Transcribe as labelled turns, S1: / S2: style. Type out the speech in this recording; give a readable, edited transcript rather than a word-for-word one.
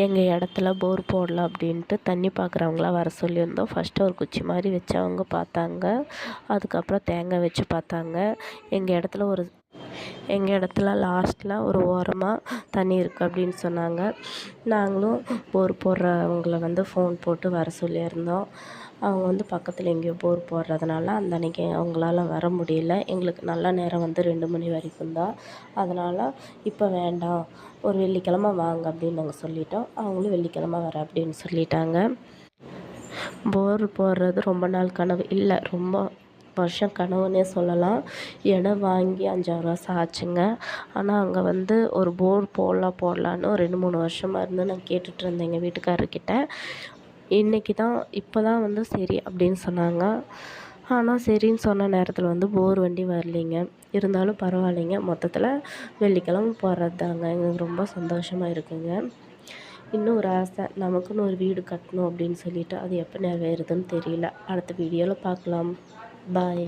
S1: எங்கள் இடத்துல போர் போடலாம் அப்படின்ட்டு தண்ணி பார்க்குறவங்களாம் வர சொல்லியிருந்தோம். ஃபஸ்ட்டு ஒரு குச்சி மாதிரி வச்சு அவங்க பார்த்தாங்க. அதுக்கப்புறம் தேங்காய் வச்சு பார்த்தாங்க. எங்கள் இடத்துல லாஸ்ட்டில் ஒரு ஓரமாக தண்ணி இருக்குது அப்படின்னு சொன்னாங்க. நாங்களும் போர் போடுறவங்கள ஃபோன் போட்டு வர சொல்லியிருந்தோம். அவங்க பக்கத்தில் எங்கேயோ போர் போடுறதுனால அந்த அன்றைக்கி அவங்களால வர முடியல. எங்களுக்கு நல்ல நேரம் 2 மணி வரைக்கும் தான். அதனால் இப்போ வேண்டாம், ஒரு வெள்ளிக்கிழமை வாங்க அப்படின்னு நாங்கள் சொல்லிட்டோம். அவங்களும் வெள்ளிக்கிழமை வரேன் அப்படின்னு சொல்லிட்டாங்க. போர் போடுறது ரொம்ப நாள் கனவு இல்லை, ரொம்ப வருஷம் கனவுன்னே சொல்லலாம். இடம் வாங்கி 5,000 வருஷம் ஆச்சுங்க. ஆனால் அங்கே ஒரு போர் போடலான்னு 2-3 வருஷமாக இருந்து நான் கேட்டுட்ருந்தேன் எங்கள் வீட்டுக்காரர்கிட்ட. இப்போ தான் சரி அப்படின்னு சொன்னாங்க. ஆனால் சரின்னு சொன்ன நேரத்தில் போர் வண்டி வரலைங்க. இருந்தாலும் பரவாயில்லைங்க, மொத்தத்தில் வெள்ளிக்கிழமை போடுறது தாங்க. எங்களுக்கு ரொம்ப சந்தோஷமாக இருக்குங்க. இன்னும் ஒரு ஆசை, நமக்குன்னு ஒரு வீடு கட்டணும் அப்படின்னு சொல்லிட்டு, அது எப்போ நிறைவேறுதுன்னு தெரியல. அடுத்த வீடியோவில் பார்க்கலாம். பாய்.